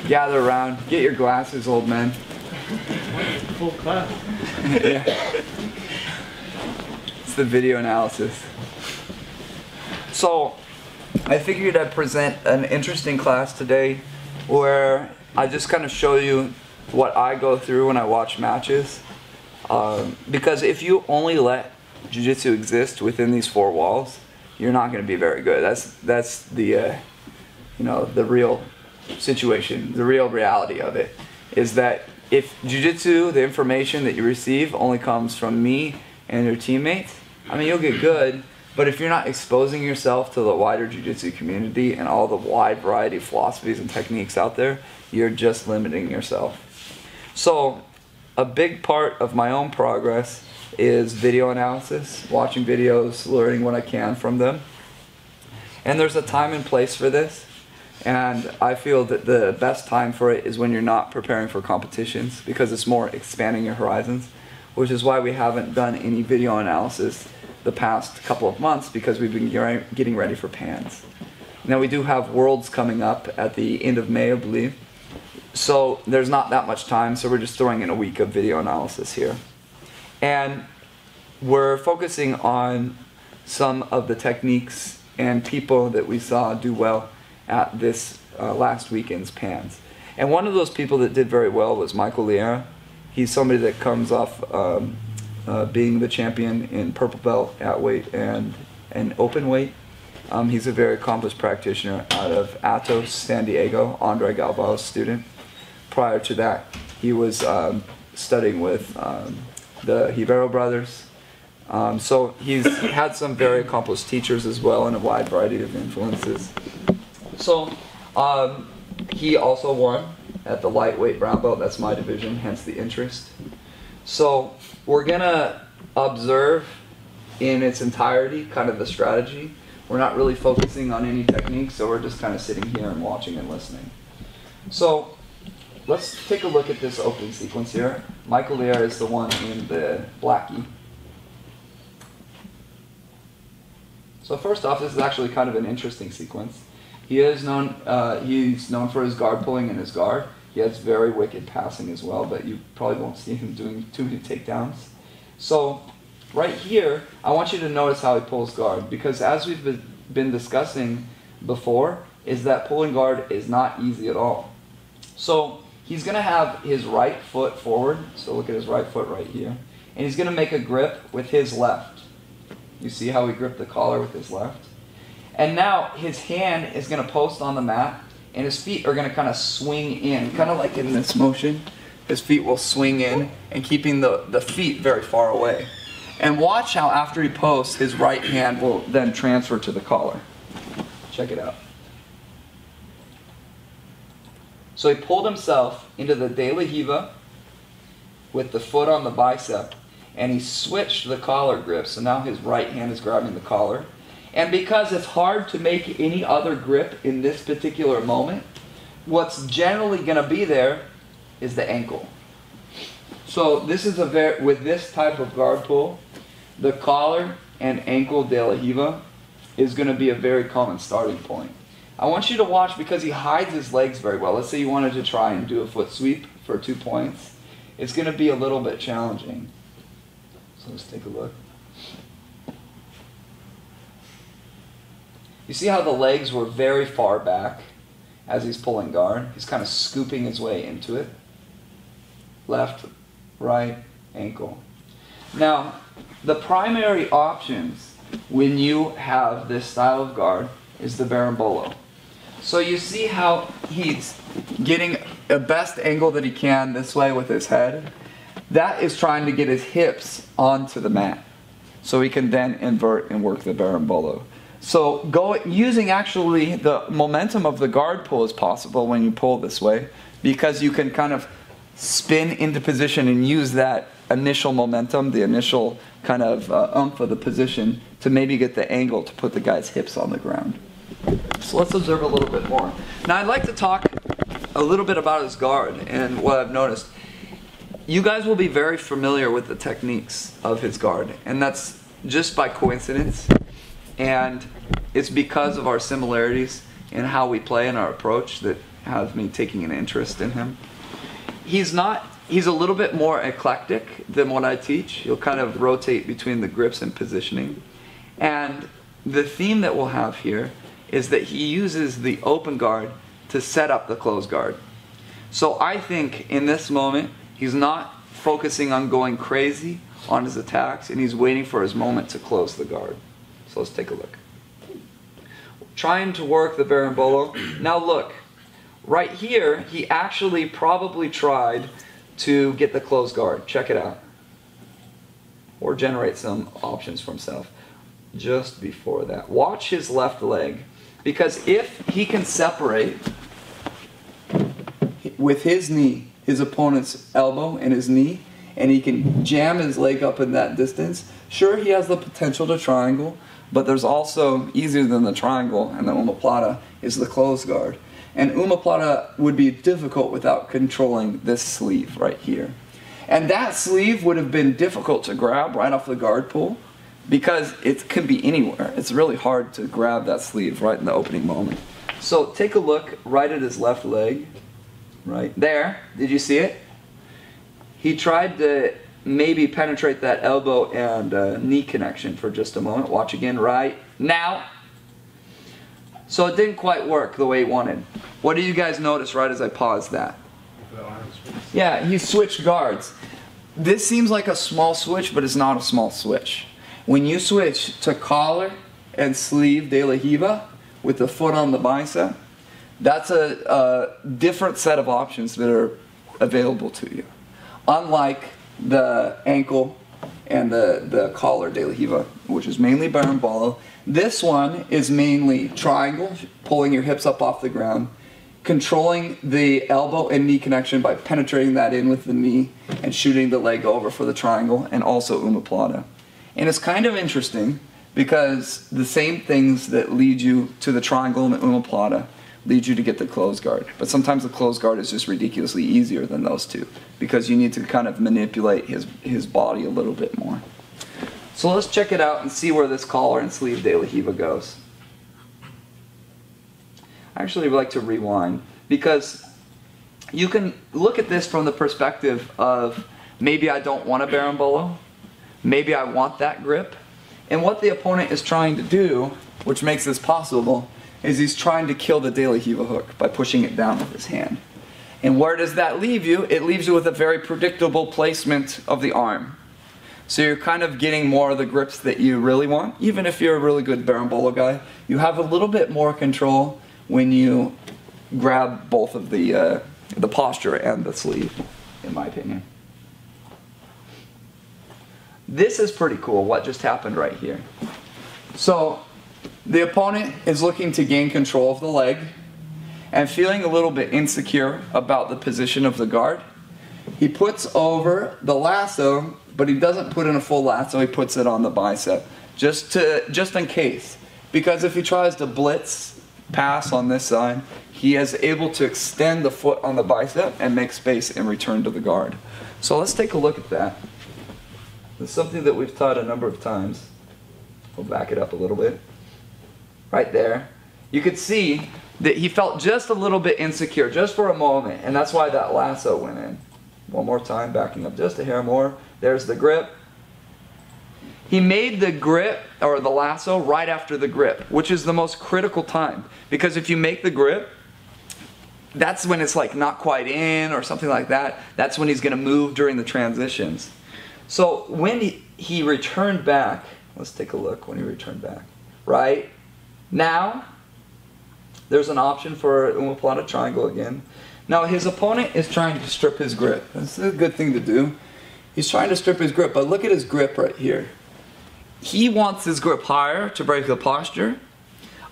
gather around, get your glasses, old man. Full class. Yeah. It's the video analysis. So, I figured I'd present an interesting class today where I just kind of show you what I go through when I watch matches. Because if you only let Jiu-Jitsu exist within these four walls, you're not going to be very good. That's the the real situation, the real reality of it is that if Jiu-Jitsu, the information that you receive only comes from me and your teammates, I mean, you'll get good, but if you're not exposing yourself to the wider Jiu-Jitsu community and all the wide variety of philosophies and techniques out there, you're just limiting yourself. So a big part of my own progress is video analysis, watching videos, learning what I can from them. And there's a time and place for this. And I feel that the best time for it is when you're not preparing for competitions, because it's more expanding your horizons, which is why we haven't done any video analysis the past couple of months, because we've been getting ready for PANs. Now we do have Worlds coming up at the end of May, I believe. So there's not that much time, so we're just throwing in a week of video analysis here. And we're focusing on some of the techniques and people that we saw do well at this last weekend's PANs. And one of those people that did very well was Michael Liera. He's somebody that comes off being the champion in purple belt at weight and open weight. He's a very accomplished practitioner out of Atos, San Diego, Andre Galbao's student. Prior to that, he was studying with the Rivero brothers. So he's had some very accomplished teachers as well and a wide variety of influences. So he also won at the lightweight brown belt. That's my division, hence the interest. So we're going to observe in its entirety kind of the strategy. We're not really focusing on any techniques, so we're just kind of sitting here and watching and listening. So let's take a look at this opening sequence here. Michael Liera is the one in the blackie. So first off, this is actually kind of an interesting sequence. He's known for his guard pulling and his guard. He has very wicked passing as well, but you probably won't see him doing too many takedowns. So right here, I want you to notice how he pulls guard, because as we've been discussing before, is that pulling guard is not easy at all. So he's going to have his right foot forward, so look at his right foot right here, and he's going to make a grip with his left. You see how he gripped the collar with his left? And now his hand is going to post on the mat, and his feet are going to kind of swing in, kind of like in this motion. His feet will swing in, and keeping the feet very far away. And watch how after he posts, his right hand will then transfer to the collar. Check it out. So he pulled himself into the De La Hiva with the foot on the bicep, and he switched the collar grip. So now his right hand is grabbing the collar. And because it's hard to make any other grip in this particular moment, what's generally going to be there is the ankle. So this is with this type of guard pull, the collar and ankle De La Hiva is going to be a very common starting point. I want you to watch, because he hides his legs very well. Let's say you wanted to try and do a foot sweep for 2 points. It's going to be a little bit challenging. So let's take a look. You see how the legs were very far back as he's pulling guard? He's kind of scooping his way into it. Left, right, ankle. Now, the primary options when you have this style of guard is the berimbolo. So you see how he's getting the best angle that he can this way with his head. That is trying to get his hips onto the mat, so he can then invert and work the berimbolo. So using actually the momentum of the guard pull is possible when you pull this way, because you can kind of spin into position and use that initial momentum, the initial kind of oomph of the position, to maybe get the angle to put the guy's hips on the ground. So let's observe a little bit more. Now I'd like to talk a little bit about his guard and what I've noticed. You guys will be very familiar with the techniques of his guard, and that's just by coincidence, and it's because of our similarities in how we play and our approach that has me taking an interest in him. He's a little bit more eclectic than what I teach. He'll kind of rotate between the grips and positioning. And the theme that we'll have here is that he uses the open guard to set up the closed guard. So I think in this moment, he's not focusing on going crazy on his attacks, and he's waiting for his moment to close the guard. So let's take a look. Trying to work the berimbolo. Now look, right here, he actually probably tried to get the closed guard. Check it out. Or generate some options for himself. Just before that, watch his left leg, because if he can separate with his knee, his opponent's elbow and his knee, and he can jam his leg up in that distance, sure, he has the potential to triangle, but there's also, easier than the triangle and the omoplata, is the closed guard. And omoplata would be difficult without controlling this sleeve right here. And that sleeve would have been difficult to grab right off the guard pull, because it can be anywhere. It's really hard to grab that sleeve right in the opening moment. So take a look right at his left leg, right there. Did you see it? He tried to maybe penetrate that elbow and knee connection for just a moment. Watch again right now. So it didn't quite work the way he wanted. What do you guys notice right as I paused that? Yeah, he switched guards. This seems like a small switch, but it's not a small switch. When you switch to collar and sleeve de la Hiva with the foot on the bicep, that's a different set of options that are available to you. Unlike the ankle and the collar de la Hiva, which is mainly berimbolo, this one is mainly triangle, pulling your hips up off the ground, controlling the elbow and knee connection by penetrating that in with the knee and shooting the leg over for the triangle, and also omoplata. And it's kind of interesting because the same things that lead you to the triangle and the omoplata lead you to get the closed guard. But sometimes the closed guard is just ridiculously easier than those two, because you need to kind of manipulate his body a little bit more. So let's check it out and see where this collar and sleeve de la Hiva goes. I actually would like to rewind, because you can look at this from the perspective of maybe I don't want a berimbolo, maybe I want that grip, and what the opponent is trying to do, which makes this possible, is he's trying to kill the de la Hiva hook by pushing it down with his hand. And where does that leave you? It leaves you with a very predictable placement of the arm. So you're kind of getting more of the grips that you really want. Even if you're a really good berimbolo guy, you have a little bit more control when you grab both of the posture and the sleeve, in my opinion. This is pretty cool, what just happened right here. So the opponent is looking to gain control of the leg and feeling a little bit insecure about the position of the guard. He puts over the lasso, but he doesn't put in a full lasso, he puts it on the bicep, just in case. Because if he tries to blitz pass on this side, he is able to extend the foot on the bicep and make space and return to the guard. So let's take a look at that. It's something that we've taught a number of times. We'll back it up a little bit. Right there. You could see that he felt just a little bit insecure, just for a moment, and that's why that lasso went in. One more time, backing up just a hair more. There's the grip. He made the grip, or the lasso, right after the grip, which is the most critical time. Because if you make the grip, that's when it's like not quite in or something like that. That's when he's going to move during the transitions. So when he returned back, let's take a look when he returned back. Right now, there's an option for omoplata triangle again. Now his opponent is trying to strip his grip. This is a good thing to do. He's trying to strip his grip, but look at his grip right here. He wants his grip higher to break the posture,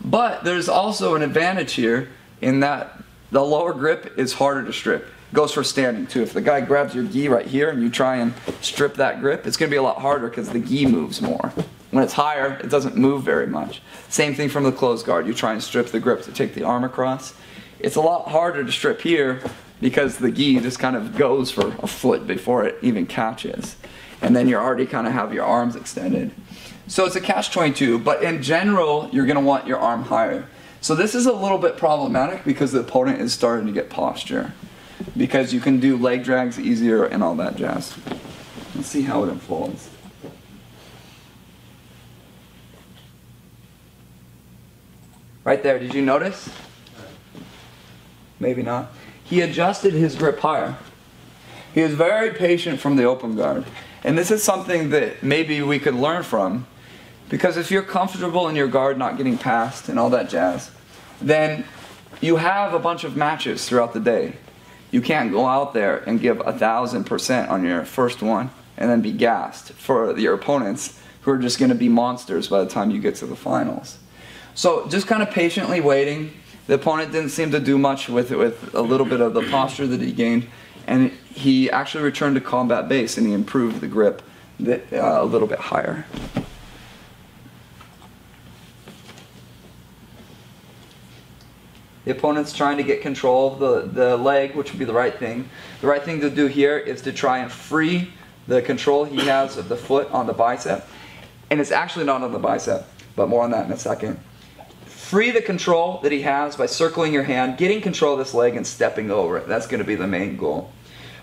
but there's also an advantage here in that the lower grip is harder to strip. Goes for standing too. If the guy grabs your gi right here and you try and strip that grip, it's going to be a lot harder because the gi moves more. When it's higher, it doesn't move very much. Same thing from the closed guard. You try and strip the grip to take the arm across. It's a lot harder to strip here because the gi just kind of goes for a foot before it even catches. And then you already kind of have your arms extended. So it's a catch-22, but in general, you're going to want your arm higher. So this is a little bit problematic because the opponent is starting to get posture. Because you can do leg drags easier and all that jazz. Let's see how it unfolds. Right there, did you notice? Maybe not. He adjusted his grip higher. He was very patient from the open guard. And this is something that maybe we could learn from. Because if you're comfortable in your guard not getting passed and all that jazz, then you have a bunch of matches throughout the day. You can't go out there and give 1,000% on your first one and then be gassed for your opponents who are just going to be monsters by the time you get to the finals. So just kind of patiently waiting. The opponent didn't seem to do much with a little bit of the posture that he gained, and he actually returned to combat base and he improved the grip a little bit higher. The opponent's trying to get control of the leg, which would be the right thing. The right thing to do here is to try and free the control he has of the foot on the bicep. And it's actually not on the bicep, but more on that in a second. Free the control that he has by circling your hand, getting control of this leg and stepping over it. That's going to be the main goal.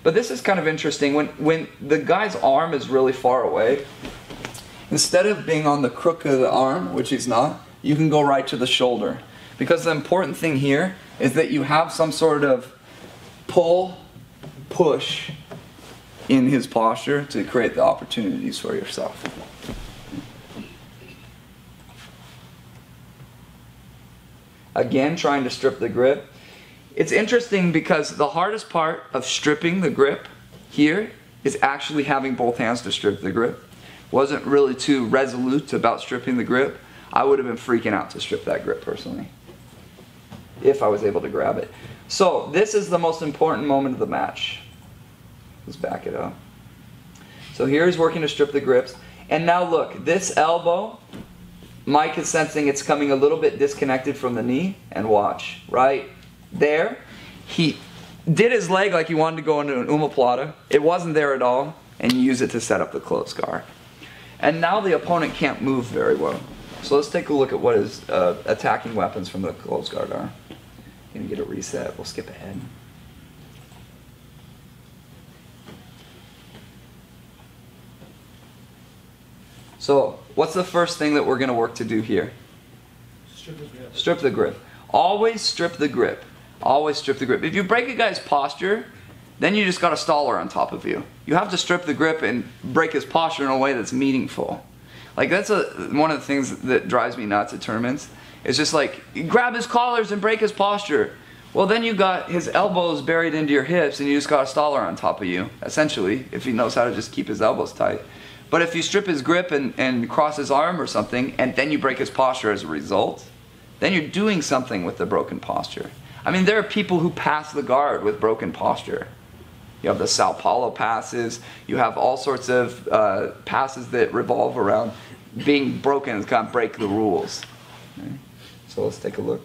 But this is kind of interesting. When the guy's arm is really far away, instead of being on the crook of the arm, which he's not, you can go right to the shoulder. Because the important thing here is that you have some sort of pull, push in his posture to create the opportunities for yourself. Again, trying to strip the grip. It's interesting because the hardest part of stripping the grip here is actually having both hands to strip the grip. Wasn't really too resolute about stripping the grip. I would have been freaking out to strip that grip personally, if I was able to grab it. So this is the most important moment of the match. Let's back it up. So here he's working to strip the grips. And now look, this elbow, Mike is sensing it's coming a little bit disconnected from the knee. And watch, right there. He did his leg like he wanted to go into an omoplata. It wasn't there at all. And you use it to set up the close guard. And now the opponent can't move very well. So let's take a look at what his attacking weapons from the close guard are. Gonna get a reset. We'll skip ahead. So, what's the first thing that we're gonna work to do here? Strip the grip. Strip the grip. Always strip the grip. Always strip the grip. If you break a guy's posture, then you just got a staller on top of you. You have to strip the grip and break his posture in a way that's meaningful. Like that's one of the things that drives me nuts at tournaments. It's just like, you grab his collars and break his posture. Well, then you got his elbows buried into your hips and you just got a staller on top of you, essentially, if he knows how to just keep his elbows tight. But if you strip his grip and cross his arm or something, and then you break his posture as a result, then you're doing something with the broken posture. I mean, there are people who pass the guard with broken posture. You have the Sao Paulo passes. You have all sorts of passes that revolve around being broken and kind of break the rules. Okay? So let's take a look.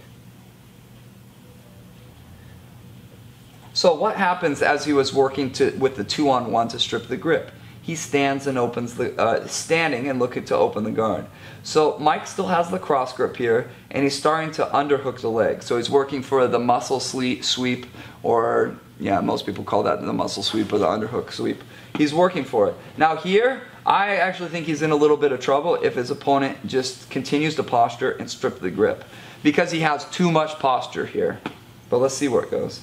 So what happens as he was working with the 2-on-1 to strip the grip? He stands and opens the standing and looking to open the guard. So Mike still has the cross grip here, and he's starting to underhook the leg. So he's working for the muscle sweep, or yeah, most people call that the muscle sweep or the underhook sweep. He's working for it. Now here, I actually think he's in a little bit of trouble if his opponent just continues to posture and strip the grip, because he has too much posture here. But let's see where it goes.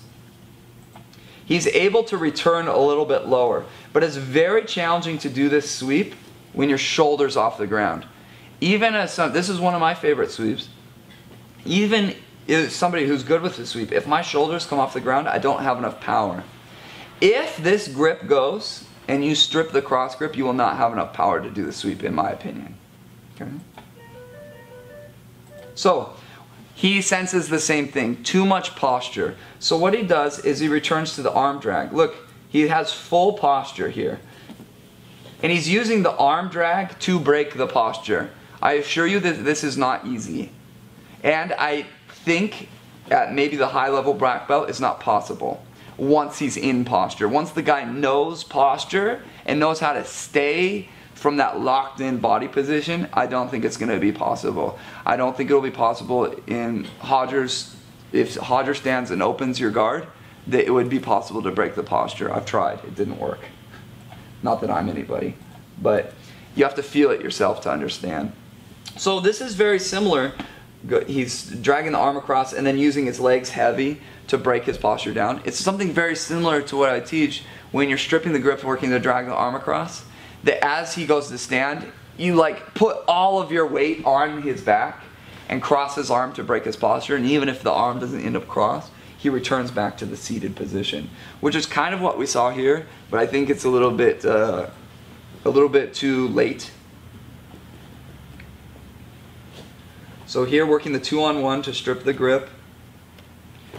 He's able to return a little bit lower, but it's very challenging to do this sweep when your shoulder's off the ground. Even as this is one of my favorite sweeps. Even as somebody who's good with the sweep, if my shoulders come off the ground, I don't have enough power. If this grip goes and you strip the cross grip, you will not have enough power to do the sweep, in my opinion. Okay? So he senses the same thing, too much posture. So what he does is he returns to the arm drag. Look, he has full posture here. And he's using the arm drag to break the posture. I assure you that this is not easy. And I think at maybe the high level black belt it's not possible once he's in posture. Once the guy knows posture and knows how to stay from that locked in body position, I don't think it's going to be possible. I don't think it'll be possible in Hodger's, if Hodger stands and opens your guard, that it would be possible to break the posture. I've tried, it didn't work. Not that I'm anybody, but you have to feel it yourself to understand. So this is very similar. He's dragging the arm across and then using his legs heavy to break his posture down. It's something very similar to what I teach when you're stripping the grip, working to drag the arm across. That as he goes to stand, you like put all of your weight on his back and cross his arm to break his posture. And even if the arm doesn't end up crossed, he returns back to the seated position, which is kind of what we saw here, but I think it's a little bit too late. So here, working the 2-on-1 to strip the grip.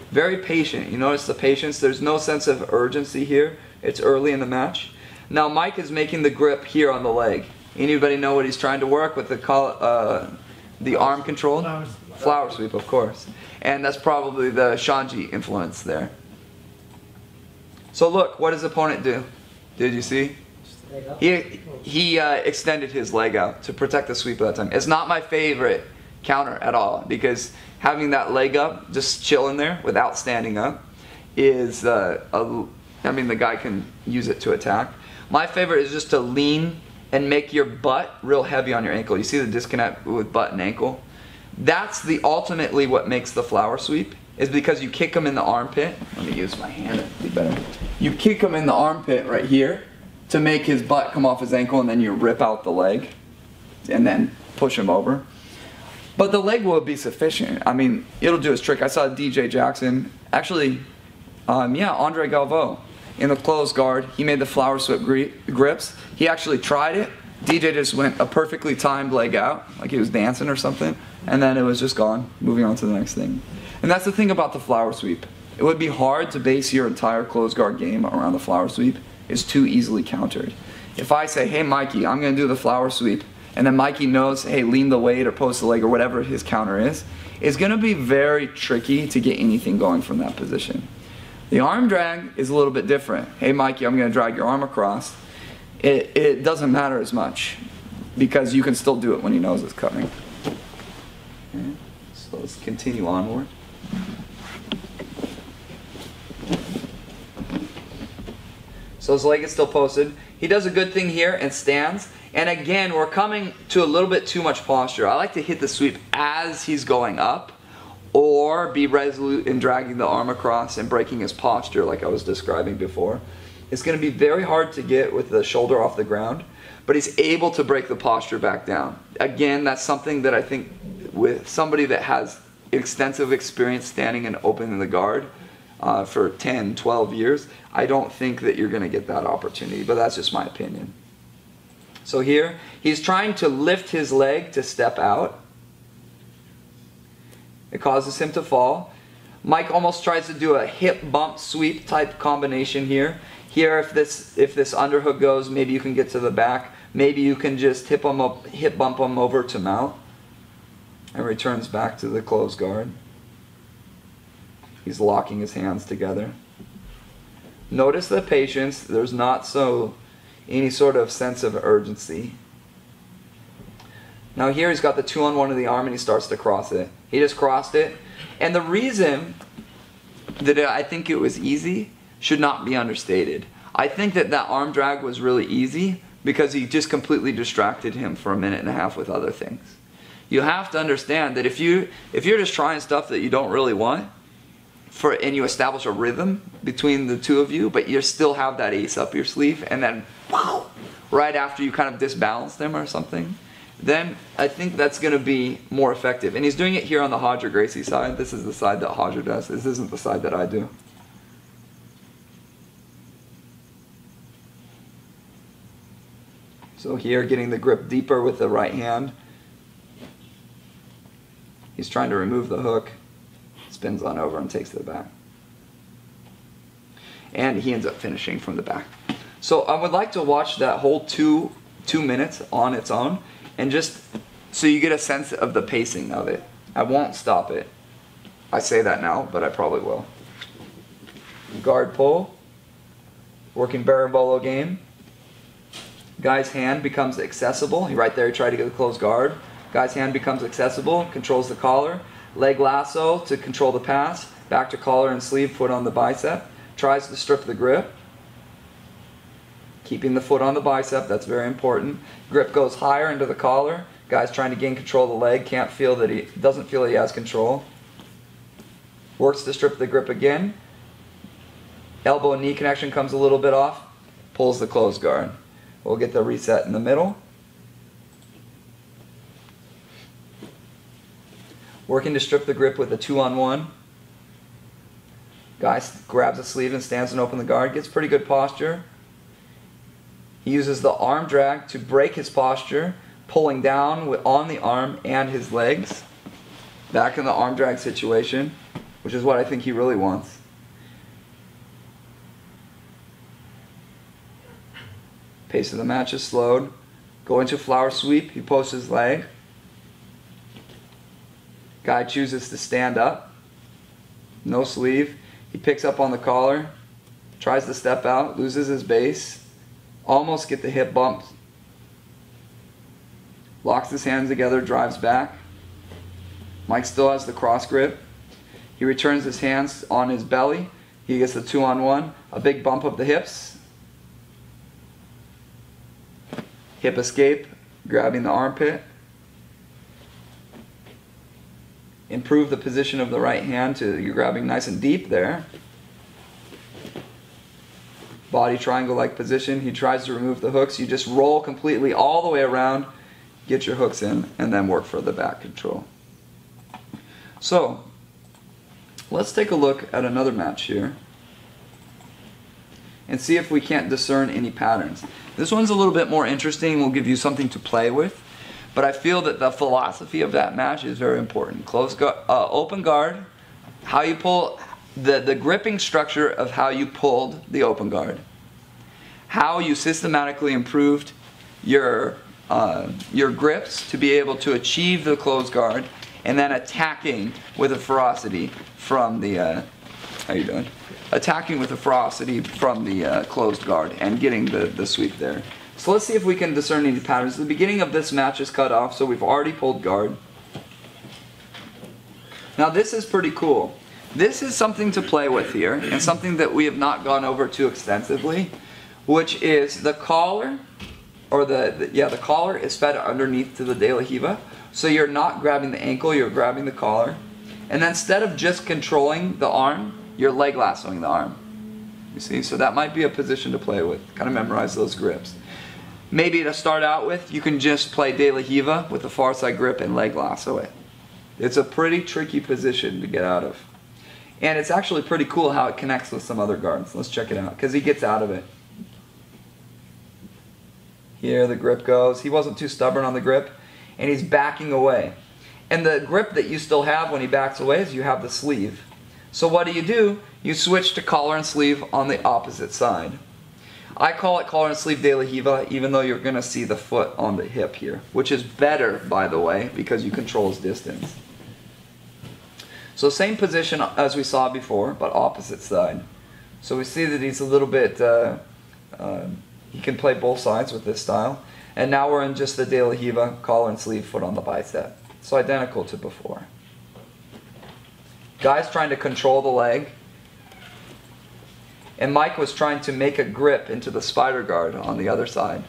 Very patient. You notice the patience. There's no sense of urgency here. It's early in the match. Now Mike is making the grip here on the leg. Anybody know what he's trying to work with the arm control? Flower sweep, of course. And that's probably the Shanji influence there. So look, what does the opponent do? Did you see? He extended his leg out to protect the sweep at that time. It's not my favorite counter at all, because having that leg up, just chilling there without standing up, is, I mean, the guy can use it to attack. My favorite is just to lean and make your butt real heavy on your ankle. You see the disconnect with butt and ankle? That's ultimately what makes the flower sweep, is because you kick him in the armpit. Let me use my hand, it'd be better. You kick him in the armpit right here to make his butt come off his ankle, and then you rip out the leg and then push him over. But the leg will be sufficient. I mean, it'll do its trick. I saw DJ Jackson, actually, Andre Galvo, in the closed guard. He made the flower sweep grips. He actually tried it. DJ just went a perfectly timed leg out, like he was dancing or something, and then it was just gone, moving on to the next thing. And that's the thing about the flower sweep. It would be hard to base your entire closed guard game around the flower sweep. It's too easily countered. If I say, hey Mikey, I'm going to do the flower sweep, and then Mikey knows, hey, lean the weight or post the leg or whatever his counter is, it's going to be very tricky to get anything going from that position. The arm drag is a little bit different. Hey Mikey, I'm going to drag your arm across. It doesn't matter as much, because you can still do it when he knows it's coming. Okay. So let's continue onward. So his leg is still posted. He does a good thing here and stands. And again, we're coming to a little bit too much posture. I like to hit the sweep as he's going up, or be resolute in dragging the arm across and breaking his posture like I was describing before. It's going to be very hard to get with the shoulder off the ground, but he's able to break the posture back down. Again, that's something that I think with somebody that has extensive experience standing and opening the guard for 10, 12 years, I don't think that you're going to get that opportunity, but that's just my opinion. So here, he's trying to lift his leg to step out. It causes him to fall. Mike almost tries to do a hip bump sweep type combination here. Here, if this underhook goes, maybe you can get to the back. Maybe you can just hip bump him over to mount, and returns back to the closed guard. He's locking his hands together. Notice the patience. There's not any sort of sense of urgency. Now here he's got the 2-on-1 of the arm, and he starts to cross it. He just crossed it. And the reason that I think it was easy should not be understated. I think that arm drag was really easy because he just completely distracted him for a minute and a half with other things. You have to understand that if you're just trying stuff that you don't really want, and you establish a rhythm between the two of you, but you still have that ace up your sleeve, and then wow, right after you kind of disbalance them or something, then I think that's going to be more effective. And he's doing it here on the Hodger Gracie side. This is the side that Hodger does. This isn't the side that I do. So here, getting the grip deeper with the right hand. He's trying to remove the hook. Spins on over and takes to the back. And he ends up finishing from the back. So I would like to watch that whole two minutes on its own, and just so you get a sense of the pacing of it. I won't stop it. I say that now, but I probably will. Guard pull. Working berimbolo game. Guy's hand becomes accessible. Right there, he tried to get a closed guard. Guy's hand becomes accessible, controls the collar. Leg lasso to control the pass. Back to collar and sleeve, foot on the bicep. Tries to strip the grip. Keeping the foot on the bicep, that's very important. Grip goes higher into the collar. Guy's trying to gain control of the leg, doesn't feel that he has control. Works to strip the grip again. Elbow and knee connection comes a little bit off. Pulls the closed guard. We'll get the reset in the middle. Working to strip the grip with a 2-on-1. Guy grabs a sleeve and stands and opens the guard. Gets pretty good posture. He uses the arm drag to break his posture, pulling down on the arm and his legs. Back in the arm drag situation, which is what I think he really wants. Pace of the match is slowed. Go into flower sweep. He posts his leg. Guy chooses to stand up. No sleeve. He picks up on the collar. Tries to step out. Loses his base. Almost get the hip bumps. Locks his hands together. Drives back. Mike still has the cross grip. He returns his hands on his belly. He gets the 2-on-1. A big bump of the hips. Hip escape. Grabbing the armpit. Improve the position of the right hand to you're grabbing nice and deep there. Body triangle-like position. He tries to remove the hooks. You just roll completely all the way around, get your hooks in, and then work for the back control. So, let's take a look at another match here and see if we can't discern any patterns. This one's a little bit more interesting. We'll give you something to play with. But I feel that the philosophy of that match is very important. Close guard, open guard, how you pull, the gripping structure of how you pulled the open guard. How you systematically improved your grips to be able to achieve the closed guard, and then attacking with a ferocity from the, how you doing? Attacking with a ferocity from the closed guard and getting the sweep there. So let's see if we can discern any patterns. The beginning of this match is cut off, so we've already pulled guard. Now this is pretty cool. This is something to play with here, and something that we have not gone over too extensively, which is the collar, or the collar is fed underneath to the De La Riva. So you're not grabbing the ankle, you're grabbing the collar. And then instead of just controlling the arm, you're leg lassoing the arm. You see, so that might be a position to play with. Kind of memorize those grips. Maybe to start out with, you can just play De La Riva with the far side grip and leg lasso it. It's a pretty tricky position to get out of. And it's actually pretty cool how it connects with some other guards. Let's check it out, because he gets out of it. Here the grip goes. He wasn't too stubborn on the grip, and he's backing away. And the grip that you still have when he backs away is you have the sleeve. So what do? You switch to collar and sleeve on the opposite side. I call it collar and sleeve De La Riva, even though you're going to see the foot on the hip here, which is better, by the way, because you control his distance. So same position as we saw before, but opposite side. So we see that he's a little bit, he can play both sides with this style. And now we're in just the De La Riva, collar and sleeve, foot on the bicep. So identical to before. Guy's trying to control the leg. And Mike was trying to make a grip into the spider guard on the other side.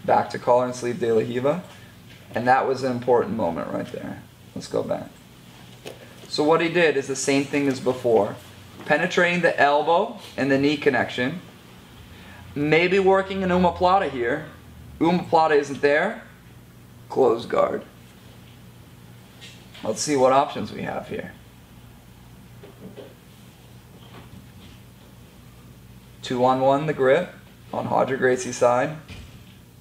Back to collar and sleeve De La Riva. And that was an important moment right there. Let's go back. So what he did is the same thing as before. Penetrating the elbow and the knee connection. Maybe working an omoplata here. Omoplata isn't there. Closed guard. Let's see what options we have here. 2-on-1 the grip on Hodger Gracie's side.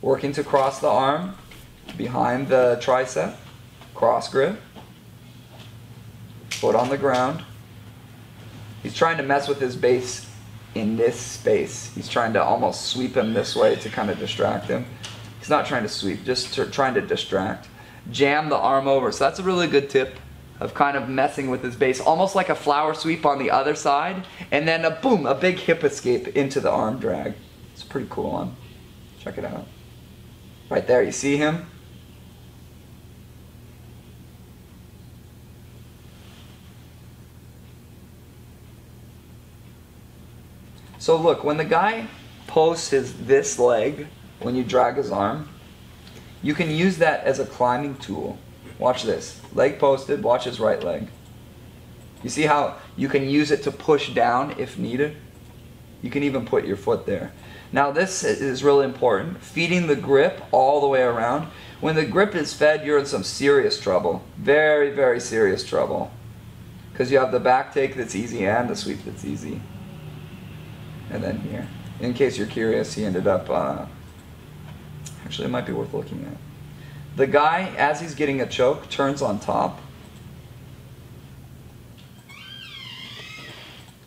Working to cross the arm behind the tricep. Cross grip. Foot on the ground. He's trying to mess with his base in this space. He's trying to almost sweep him this way to kind of distract him. He's not trying to sweep, just trying to distract. Jam the arm over. So that's a really good tip of kind of messing with his base, almost like a flower sweep on the other side, and then a big hip escape into the arm drag. It's a pretty cool one. Check it out. Right there, you see him? So look, when the guy posts this leg, when you drag his arm, you can use that as a climbing tool. Watch this. Leg posted, watch his right leg. You see how you can use it to push down if needed? You can even put your foot there. Now this is really important. Feeding the grip all the way around. When the grip is fed, you're in some serious trouble. Very, very serious trouble. Because you have the back take that's easy and the sweep that's easy. And then here. In case you're curious, he ended up... actually, it might be worth looking at. The guy, as he's getting a choke, turns on top.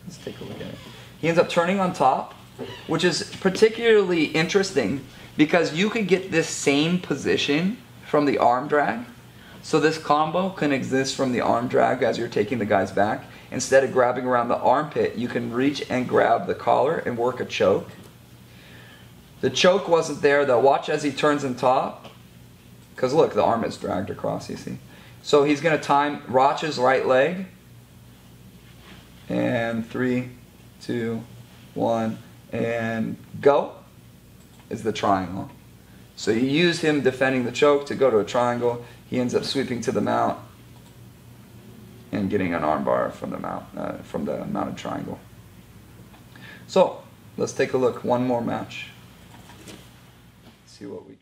Let's take a look at it. He ends up turning on top, which is particularly interesting because you could get this same position from the arm drag. So this combo can exist from the arm drag as you're taking the guy's back. Instead of grabbing around the armpit, you can reach and grab the collar and work a choke. The choke wasn't there though. Watch as he turns on top. Because look, the arm is dragged across, you see. So he's going to time Roch's right leg. And 3, 2, 1, and go is the triangle. So you use him defending the choke to go to a triangle. He ends up sweeping to the mount and getting an armbar from the mount, from the mounted triangle. So let's take a look. One more match. See what we